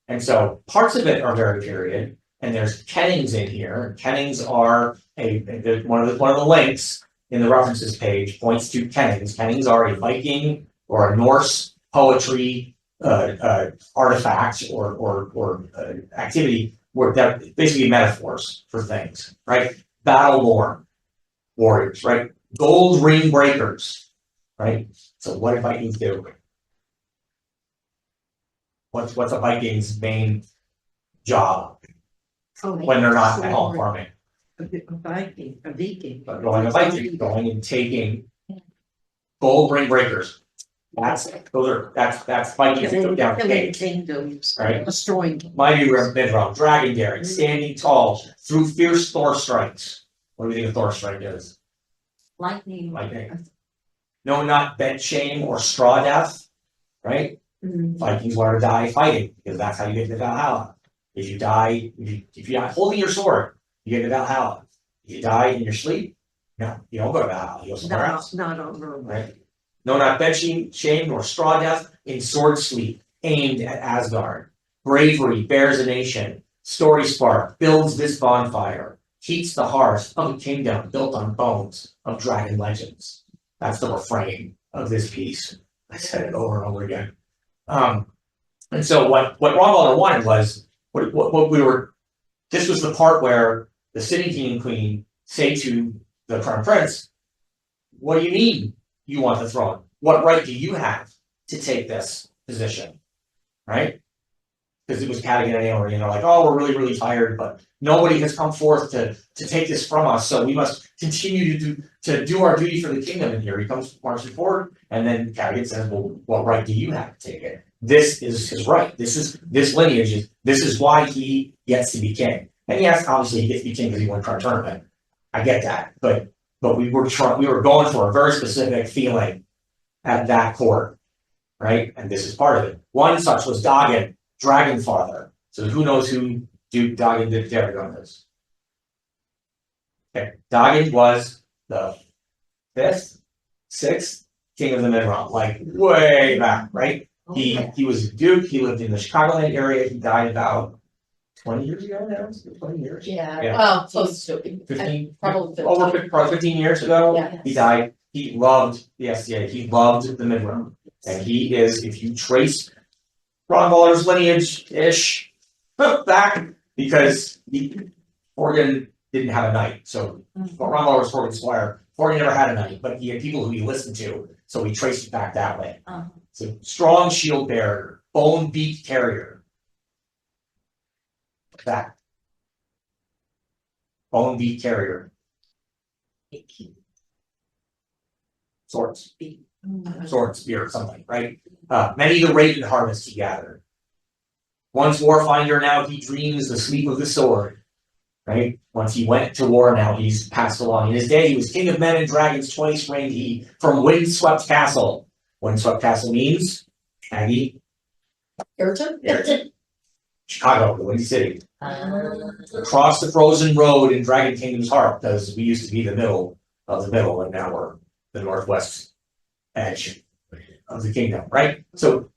And so parts of it are very period. And there's kennings in here. Kennings are one of the links in the references page points to kennings. Kennings are a Viking or a Norse poetry artifact or activity where they're basically metaphors for things, right? Battle-worn warriors, right? Gold ring breakers, right? So what do Vikings do? What's a Viking's main job when they're not at home farming? A Viking. Going and taking gold ring breakers. That's Vikings that took down kings, right? Destroying. Mighty Midron, dragon daring, standing tall through fierce Thor strikes. What do you think a Thor strike is? Lightning. No, not bed shame or straw death, right? Vikings want to die fighting because that's how you get to Valhalla. If you die, if you're not holding your sword, you get to Valhalla. If you die in your sleep, no, you don't go to Valhalla, you go somewhere else. Not on her. Right? No, not bed shame nor straw death, in sword sleep, aimed at Asgard. Bravery bears a nation, story spark builds this bonfire, heats the hearth of a kingdom built on bones of dragon legends. That's the refrain of this piece. I said it over and over again. And so what Ronwalder wanted was what we were. This was the part where the city king and queen say to the crown prince, "What do you mean you want the throne? What right do you have to take this position?" Right? Because it was Cadogan and Amory, and they're like, "Oh, we're really, really tired, but nobody has come forth to take this from us, so we must continue to do our duty for the kingdom." And here he comes marching forward, and then Cadogan says, "Well, what right do you have to take it? This is his right. This lineage. This is why he gets to be king." And yes, obviously he gets to be king because he won the tournament. I get that, but we were going for a very specific feeling at that court, right? And this is part of it. One such was Doggin, Dragon Father. So who knows who Duke Doggin did Derrigon is? Okay, Doggin was the 5th, 6th king of the Mid-Realm, like way back, right? He was a duke. He lived in the Chicagoland area. He died about 20 years ago now. 20 years. Yeah, Yeah. well, close to it. 15, Probably 15. over probably 15 years ago. Yeah. He died. He loved the SCA. He loved the Mid-Realm, and he is, if you trace Ronwalder's lineage-ish back, because Forgan didn't have a knight, so Ronwalder was Forgan's squire. Forgan never had a knight, but he had people who he listened to, so we traced it back that way. So strong shield bearer, bone beak carrier. That. Bone beak carrier. Swords. Sword, spear, something, right? Many the raven harvest he gathered. Once warfinder, now he dreams the sleep of the sword. Right? Once he went to war, now he's passed along. In his day, he was king of men and dragons, twice reigned he from windswept castle. Windswept castle means Aggie, Ayrton? Chicago, the Windy City. Across the frozen road in Dragon Kingdom's heart, because we used to be the middle of the middle, and now we're the northwest edge of the kingdom, right? So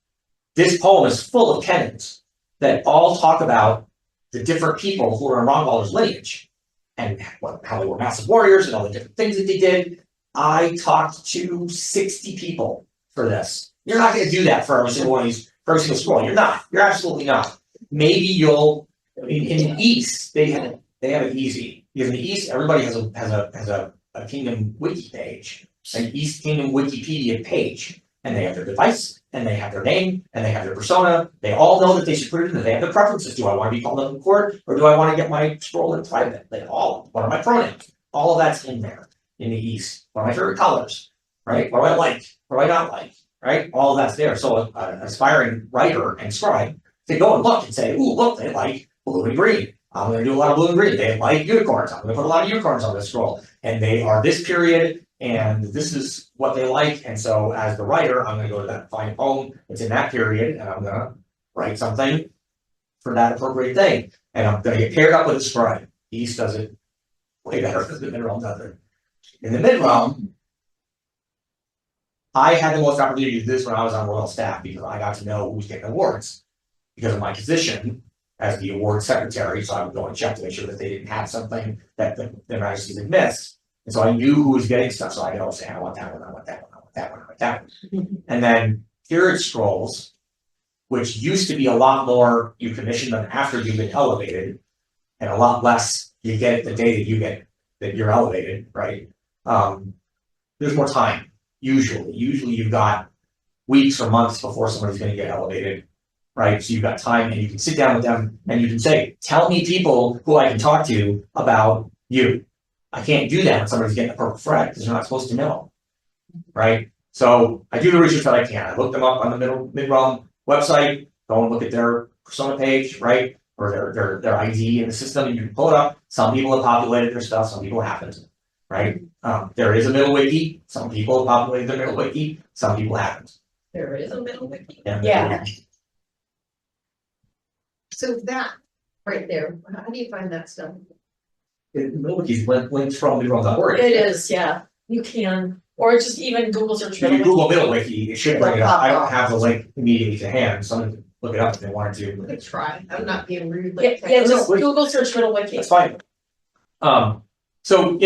this poem is full of canons that all talk about the different people who are in Ronwalder's lineage and how they were massive warriors and all the different things that they did. I talked to 60 people for this. You're not going to do that for every single one of these, for every single scroll. You're not. You're absolutely not. Maybe you'll. In the East, they have it easy, because in the East, everybody has a Kingdom Wiki page, an East Kingdom Wikipedia page, and they have their device, and they have their name, and they have their persona. They all know that they should put it in. They have their preferences. Do I want to be called up in court, or do I want to get my scroll in private? They all. What are my pronouns? All of that's in there in the East. What are my favorite colors? Right? What do I like? What do I not like? Right? All of that's there. So an aspiring writer and scribe, they go and look and say, "Ooh, look, they like blue and green. I'm going to do a lot of blue and green. They like unicorns. I'm going to put a lot of unicorns on this scroll. And they are this period, and this is what they like." And so as the writer, I'm going to go to that fine poem that's in that period, and I'm going to write something for that appropriate thing. And I'm going to get paired up with a scribe. The East does it way better than the Mid-Realm does it. In the Mid-Realm, I had the most opportunity to do this when I was on royal staff, because I got to know who was getting awards because of my position as the award secretary. So I would go and check to make sure that they didn't have something that their majesties had missed. And so I knew who was getting stuff. So I could always say, "I want that one, I want that one, I want that one, I want that one." And then peerage scrolls, which used to be a lot more, you commission them after you've been elevated, and a lot less you get it the day that you're elevated, right? There's more time, usually. Usually you've got weeks or months before somebody's going to get elevated. Right, so you've got time, and you can sit down with them, and you can say, "Tell me people who I can talk to about you." I can't do that when somebody's getting a purple flag, because they're not supposed to know, right? So I do the research that I can. I look them up on the Mid-Realm website, go and look at their persona page, right, or their ID in the system, and you can pull it up. Some people have populated their stuff, some people haven't, right? There is a middle wiki. Some people have populated their middle wiki, some people haven't. There is a middle wiki. Yeah. Yeah. So that right there. How do you find that stuff? Middlewickie's linked from Middlewiki. It is, yeah, you can, or just even Google search. If you Middlewiki. Google Middlewiki, it should bring it up. It'll pop I don't up. have the link immediately to hand, someone can look it up if they wanted to. Good try, I'm not being rude. Yeah, yeah, just please. Google search Middlewiki. That's fine. So,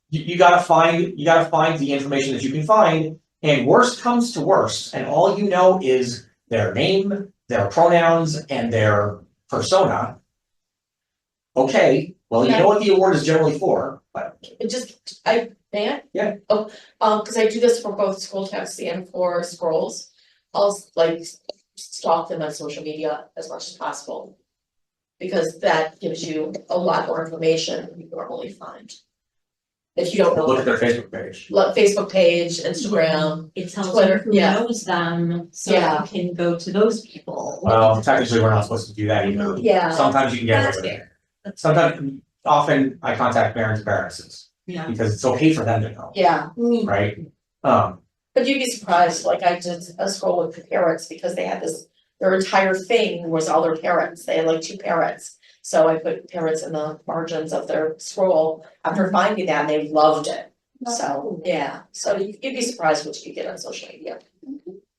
you gotta find the information that you can find, and worst comes to worst, and all you know is their name, their pronouns, and their persona. Okay, well, you know what the award is generally for, but It just, may I? Yeah. Oh, cause I do this for both school text and for scrolls. I'll like stalk them on social media as much as possible. Because that gives you a lot more information than you normally find. If you don't know, look at their Facebook page. Facebook page, Instagram, It tells you Twitter, who yeah. knows them, so Yeah. you can go to those people. Well, technically, we're not supposed to do that either. yeah, Sometimes you can get That's away with it. fair. That's Sometimes, often I contact barons and baronesses, Yeah. because it's okay for them to know, yeah. right? But you'd be surprised, like I did a scroll with the parrots because they had this, their entire thing was all their parrots, they had like 2 parrots. So I put parrots in the margins of their scroll after finding that, and they loved it. So, yeah, so you'd be surprised what you could get on social media.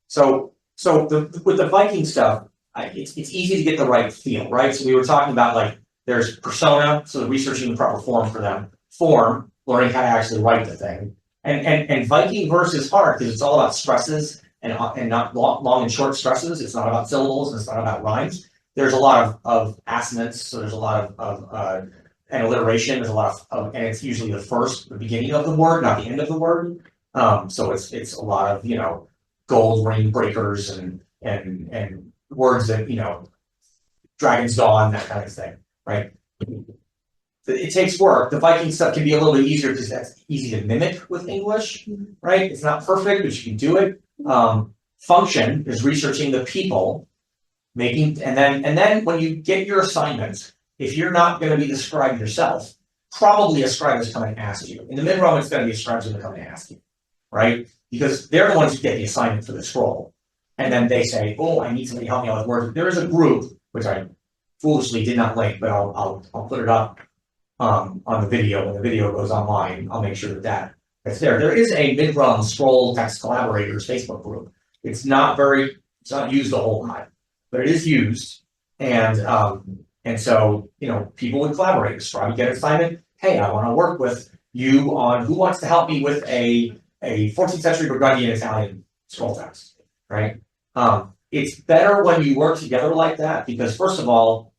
So with the Viking stuff, it's easy to get the right feel, right? So we were talking about like, there's persona, so researching the proper form for them, form, learning how to actually write the thing. And Viking verse is hard because it's all about stresses and not long and short stresses. It's not about syllables and it's not about rhymes. There's a lot of assonance, so there's a lot of and alliteration. There's a lot of and it's usually the beginning of the word, not the end of the word. So it's a lot of gold ring breakers and words that Dragon's Dawn, that kind of thing, right? It takes work. The Viking stuff can be a little bit easier because that's easy to mimic with English, right? It's not perfect, but you can do it. Function is researching the people, and then when you get your assignment, if you're not going to be the scribe yourself, probably a scribe is coming to ask you. In the mid-row, it's going to be a scribe who's going to come and ask you, right? Because they're the ones who get the assignment for the scroll. And then they say, oh, I need somebody to help me out with words. There is a group, which I foolishly did not link, but I'll put it up on the video. When the video goes online, I'll make sure that it's there. There is a mid-run scroll text collaborators Facebook group. It's not used a whole lot, but it is used. And so, people would collaborate. Try to get an assignment. Hey, I want to work with you on who wants to help me with a 14th century Burgundian Italian scroll text, right? It's better when you work together like that because first of all,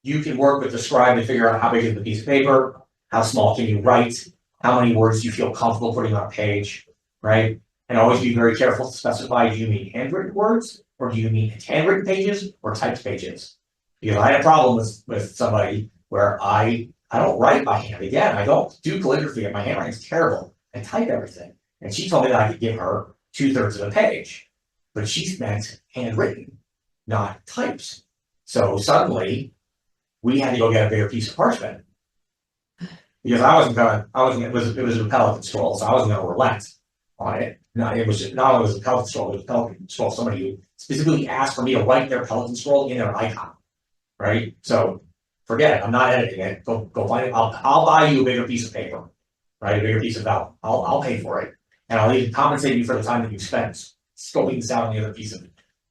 you can work with the scribe to figure out how big is the piece of paper, how small can you write, how many words do you feel comfortable putting on a page, right? And always be very careful to specify, do you mean handwritten words or do you mean handwritten pages or typed pages? Because I had a problem with somebody where I don't write by hand. Again, I don't do calligraphy and my handwriting is terrible. I type everything. And she told me that I could give her 2/3 of a page, but she meant handwritten, not typed. So suddenly we had to go get a bigger piece of parchment because it was a Pelican scroll, so I wasn't going to relent on it. No, it was not only was a Pelican scroll, it was a Pelican scroll. Somebody who specifically asked for me to write their Pelican scroll in their icon, right? So forget it. I'm not editing it. Go find it. I'll buy you a bigger piece of paper, right? A bigger piece of vellum. I'll pay for it, and I'll even compensate you for the time that you spent scoping this out on the other piece of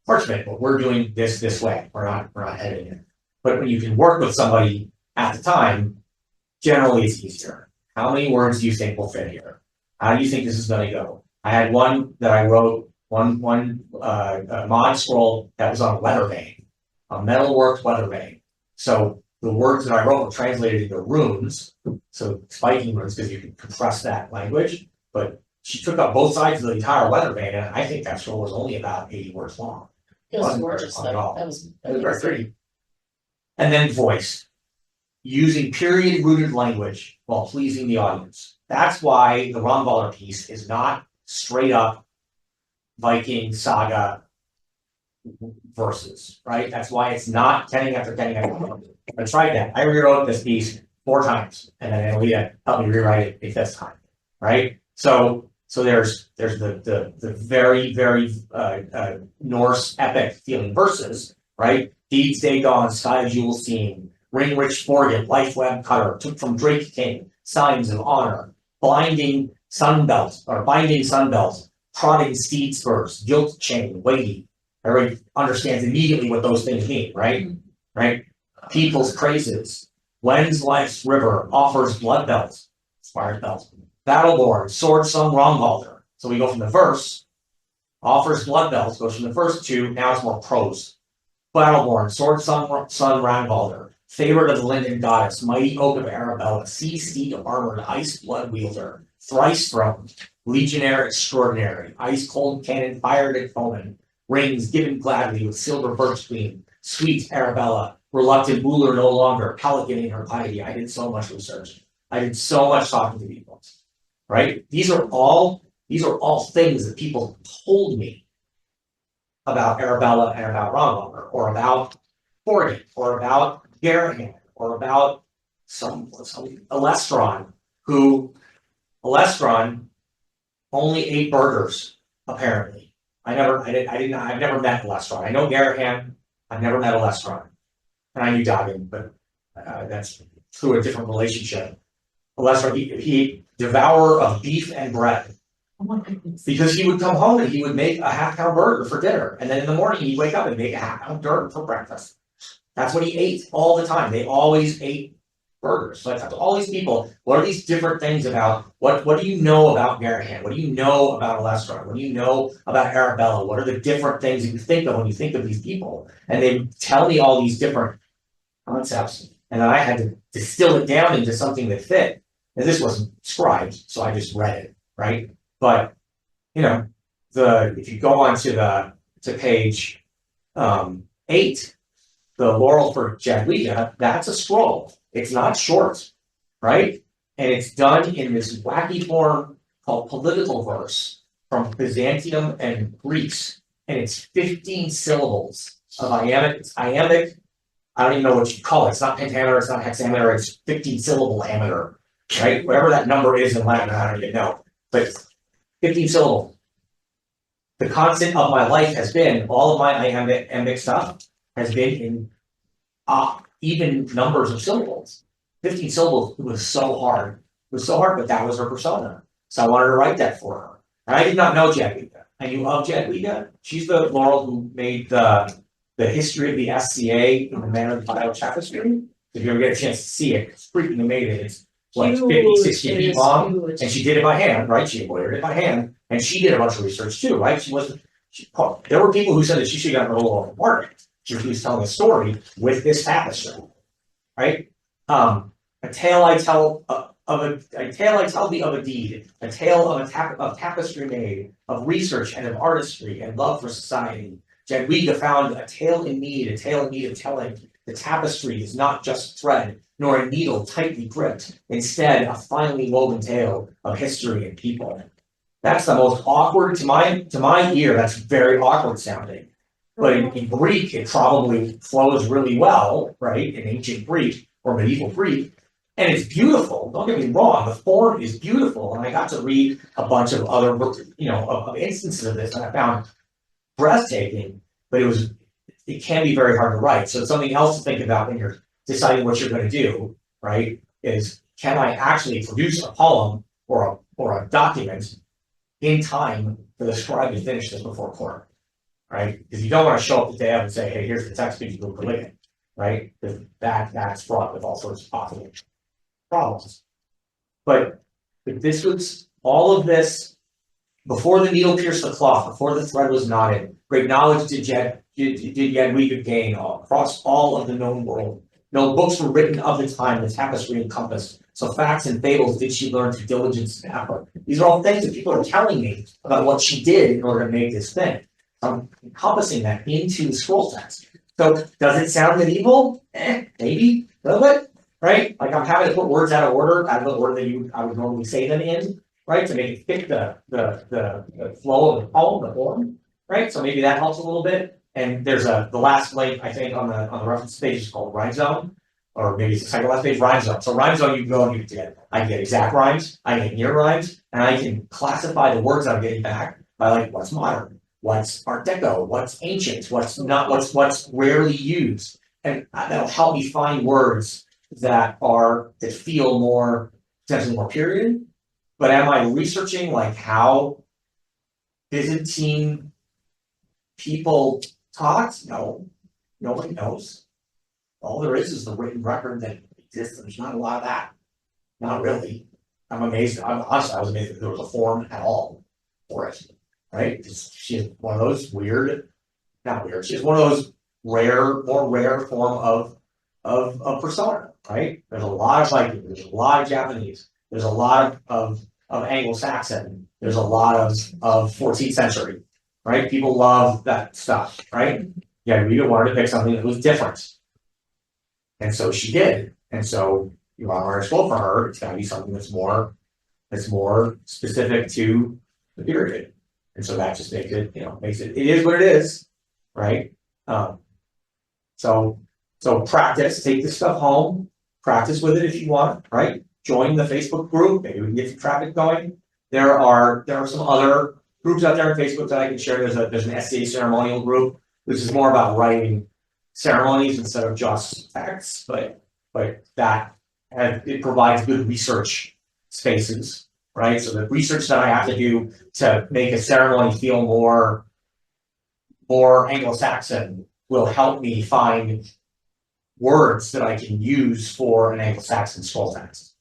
parchment. But we're doing this way. We're not editing it. But when you can work with somebody at the time, generally it's easier. How many words do you think will fit here? How do you think this is going to go? I had one that I wrote, one mod scroll that was on a weather vane, a metalworked weather vane. So the words that I wrote were translated into runes, so spiking runes because you can compress that language. But she took up both sides of the entire weather vane, and I think that scroll was only about 80 words long. It was Wasn't gorgeous, long at all. that was It was very pretty. And then voice, using period-rooted language while pleasing the audience. That's why the Ronvaler piece is not straight up Viking saga verses, right? That's why it's not kenning after kenning after kenning. I tried that. I rewrote this piece 4 times, and then Alita helped me rewrite it a 5th time, right? So there's the very, very Norse epic feeling verses, right? Deeds day dawn, sky jewels seen, ring-rich forget, life-web cutter, took from Drake King, signs of honor, binding sunbelt, prodding steed spurs, gilt chain, weighty. Everybody understands immediately what those things mean, right? Right? People's praises. When's life's river offers blood belts, inspired belts. Battleborn, sword sung Romwalder. So we go from the verse, offers blood belts, goes from the first two, now it's more prose. Battleborn, sword sung Romwalder, favorite of the Linden goddess, mighty oak of Arabella, sea steed armored, ice blood wielder, thrice thrown, legionnaire extraordinary, ice cold cannon fired at foemen, rings given gladly with silver birch gleam, sweet Arabella, reluctant ruler no longer, pelican in her piety. I did so much research. I did so much talking to people. Right? These are all things that people told me about Arabella and about Romwalder, or about Forget, or about Garahan, or about some Alestron, who Alestron only ate burgers, apparently. I've never met Alestron. I know Garahan, I've never met Alestron. And I knew Doggin, but that's through a different relationship. Alestron, he devourer of beef and bread. Oh my goodness. Because he would come home and he would make a half-pound burger for dinner. And then in the morning he'd wake up and make a half-pound burger for breakfast. That's what he ate all the time. They always ate burgers. So I talked to all these people. What are these different things about? What do you know about Garahan? What do you know about Alestron? What do you know about Arabella? What are the different things that you think of when you think of these people? And they tell me all these different concepts. And then I had to distill it down into something that fit. And this wasn't scribed, so I just read it, right? But you know, if you go on to page 8, the Laurel for Jadwiga, that's a scroll. It's not short, right? And it's done in this wacky form called political verse from Byzantium and Greece, and it's 15 syllables of iambic. It's iambic. I don't even know what you call it. It's not pentameter. It's not hexameter. It's 15 syllable ameter. Right? Whatever that number is in Latin, I don't even know. But 15 syllables. The constant of my life has been, all of my iambic stuff has been in even numbers of syllables. 15 syllables was so hard. It was so hard, but that was her persona. So I wanted to write that for her. And I did not know Jadwiga. I knew of Jadwiga. She's the Laurel who made the history of the SCA in the manner of the Bio Tapestry. If you ever get a chance to see it, it's freaking amazing. It's like 50, 60 feet long, and she did it by hand, right? She embroidered it by hand, and she did a bunch of research too, right? There were people who said that she should have gotten a little overworked. She was telling a story with this tapestry, right? A tale I tell thee of a deed, a tale of tapestry made, of research and of artistry and love for society. Jadwiga found a tale in need of telling. The tapestry is not just thread, nor a needle tightly gripped, instead a finely woven tale of history and people. That's the most awkward, to my ear, that's very awkward sounding. But in Greek, it probably flows really well, right? In ancient Greek or medieval Greek. And it's beautiful, don't get me wrong, the form is beautiful. And I got to read a bunch of other, of instances of this, and I found breathtaking, but it can be very hard to write. So it's something else to think about when you're deciding what you're going to do, right? Is, can I actually produce a poem or a document in time for the scribe to finish this before court, right? Because you don't want to show up the day of and say, hey, here's the text, could you go for it, right? Because that's fraught with all sorts of possible problems. But this was all of this before the needle pierced the cloth, before the thread was knotted. Great knowledge did Jadwiga gain across all of the known world. No books were written of the time the tapestry encompassed. So facts and fables did she learn through diligence and effort. These are all things that people are telling me about what she did in order to make this thing. I'm encompassing that into the scroll text. So does it sound medieval? Maybe a little bit, right? Like I'm having to put words out of the order that I would normally say them in, right? To make it fit the flow of the poem, the form, right? So maybe that helps a little bit. And there's the last link, I think, on the reference page is called Rhyme Zone, or maybe it's the second last page, Rhyme Zone. So Rhyme Zone, you can go and I can get exact rhymes, I can get near rhymes, and I can classify the words I'm getting back by like what's modern, what's Art Deco, what's ancient, what's not, what's rarely used. and that'll help me find words that feel more, potentially more period. But am I researching like how Byzantine people talked? No, nobody knows. All there is the written record that exists. There's not a lot of that. Not really. I'm amazed. Honestly, I was amazed that there was a form at all for it. Right? She's one of those weird, not weird. She's one of those more rare form of persona. Right? There's a lot of Viking. There's a lot of Japanese. There's a lot of Anglo-Saxon. There's a lot of 14th century. Right? People love that stuff. Right? Yeah, Rita wanted to pick something that was different. And so she did. And so you want to scroll for her, it's gotta be something that's more specific to the period. And so that just makes it, it is what it is, right? So practice, take this stuff home, practice with it if you want, right? Join the Facebook group, maybe we can get some traffic going. There are some other groups out there on Facebook that I can share. There's an SCA ceremonial group, which is more about writing ceremonies instead of just texts, but that it provides good research spaces, right? So the research that I have to do to make a ceremony feel more Anglo-Saxon will help me find words that I can use for an Anglo-Saxon scroll text,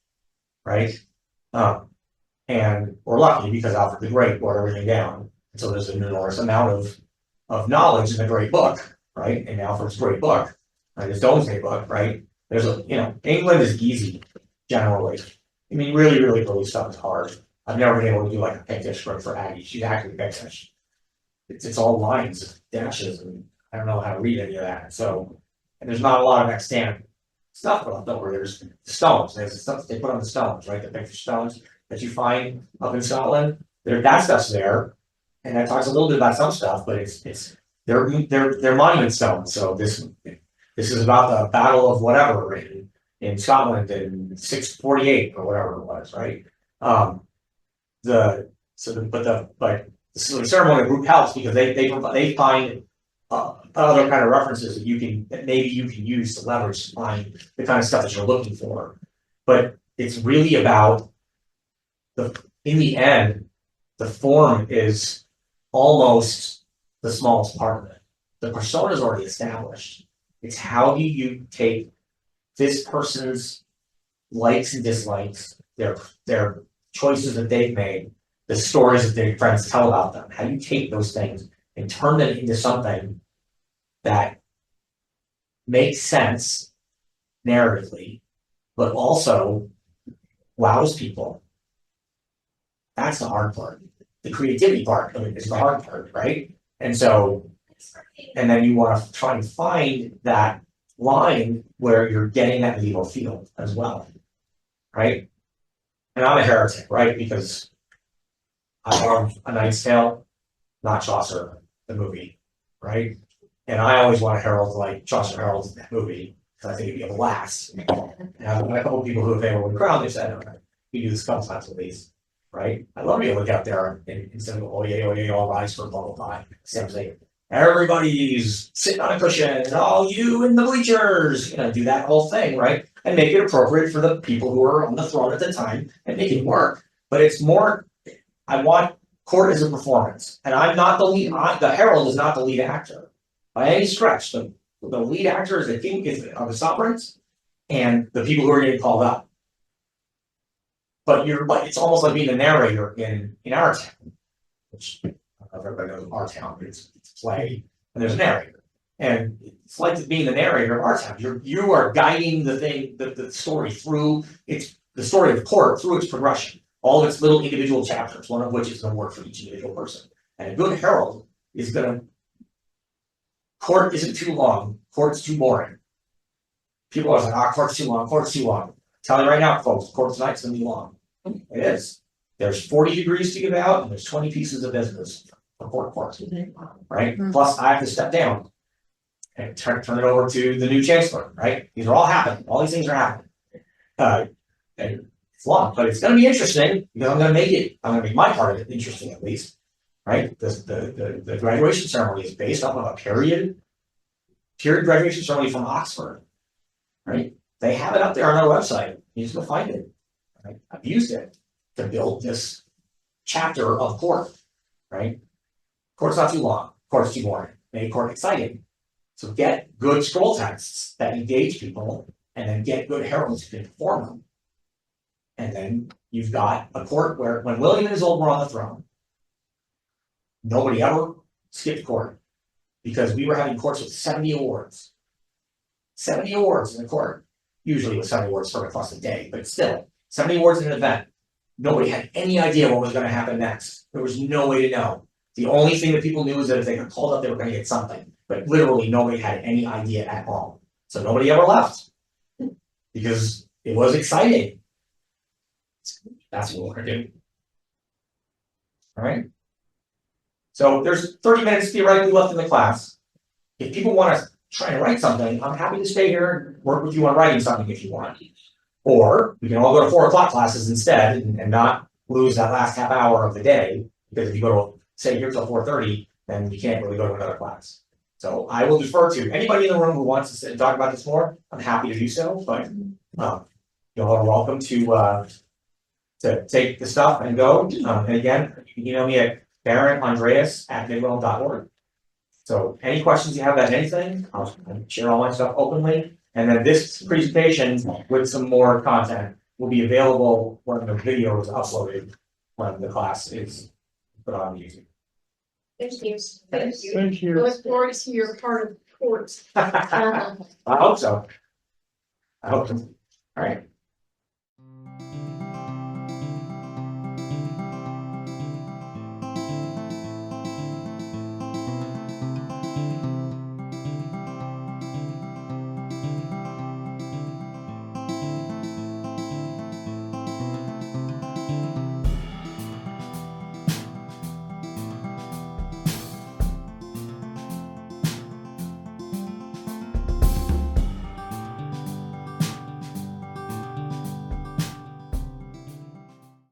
right? And we're lucky because Alfred the Great wrote everything down. And so there's an enormous amount of knowledge in the great book, right? In Alfred's great book, right? His Domesday book, right? There's England is easy generally. I mean, really stuff is hard. I've never been able to do like a Pictish script for Aggie. She's actually Pictish. It's all lines, dashes, and I don't know how to read any of that. So, and there's not a lot of extant stuff left over. There's the stones. There's the stuff they put on the stones, right? The Pictish stones that you find up in Scotland. That stuff's there, and that talks a little bit about some stuff, but they're monument stones. So this is about the Battle of whatever in Scotland in 648 or whatever it was, right? The ceremonial group helps because they find other kind of references that maybe you can use to leverage to find the kind of stuff that you're looking for. But it's really about in the end, the form is almost the smallest part of it. The persona is already established. It's how do you take this person's likes and dislikes, their choices that they've made, the stories that their friends tell about them. How do you take those things and turn them into something that makes sense narratively, but also wows people? That's the hard part. The creativity part is the hard part, right? And then you want to try and find that line where you're getting that medieval feel as well, right? And I'm a heretic, right? Because I love A Knight's Tale, not Chaucer, the movie, right? And I always want to herald like Chaucer heralds that movie because I think it'd be a blast. And I've had a couple of people who have ever won the crown, they said, okay, we do this a couple times at least, right? I love being able to look out there and instead of oh yeah, all rise for bubble pie. Same thing. Everybody's sitting on a cushion, and all you in the bleachers, do that whole thing, right? And make it appropriate for the people who are on the throne at the time and make it work. But it's more, I want court as a performance. And I'm not the lead, the herald is not the lead actor by any stretch. The lead actor is the king of the sovereigns and the people who are getting called up. But it's almost like being the narrator in our town, which I don't know if everybody knows our town, but it's a play, and there's a narrator. And it's like being the narrator of our town. You are guiding the story through the story of court through its progression, all of its little individual chapters, one of which is going to work for each individual person. And a good herald is court isn't too long, court's too boring. People are like, court's too long, court's too long. Tell you right now, folks, court tonight's gonna be long. It is. There's 40 degrees to give out, and there's 20 pieces of business for court, right? Plus, I have to step down and turn it over to the new chancellor, right? These are all happening. All these things are happening. And it's long, but it's going to be interesting because I'm going to make my part of it interesting at least, right? The graduation ceremony is based off of a period period graduation ceremony from Oxford. Right? They have it up there on their website. You just go find it. Right? I've used it to build this chapter of court. Right? Court's not too long. Court's too boring. Make court exciting. So get good scroll texts that engage people, and then get good heralds who can perform them. And then you've got a court where, when William and Isolde were on the throne, nobody ever skipped court, because we were having courts with 70 awards. 70 awards in the court. Usually with 70 awards sort of across the day, but still, 70 awards in an event. Nobody had any idea what was going to happen next. There was no way to know. The only thing that people knew is that if they got called up, they were going to get something. But literally nobody had any idea at all. So nobody ever left. Because it was exciting. That's what we're gonna do. Alright. So there's 30 minutes theoretically left in the class. If people want to try and write something, I'm happy to stay here and work with you on writing something if you want. Or we can all go to 4 o'clock classes instead and not lose that last half hour of the day. Because if you go to, say, here till 4:30, then you can't really go to another class. So I will defer to anybody in the room who wants to sit and talk about this more. I'm happy to do so, but you're all welcome to take the stuff and go. And again, you can email me at baronandreas@midwell.org. So any questions you have about anything, I'll share all my stuff openly. And then this presentation with some more content will be available when the video is uploaded, when the class is put on YouTube. Thank you. Thank you. Thank I you. look forward to your part of the court. I hope so. I hope so. All right.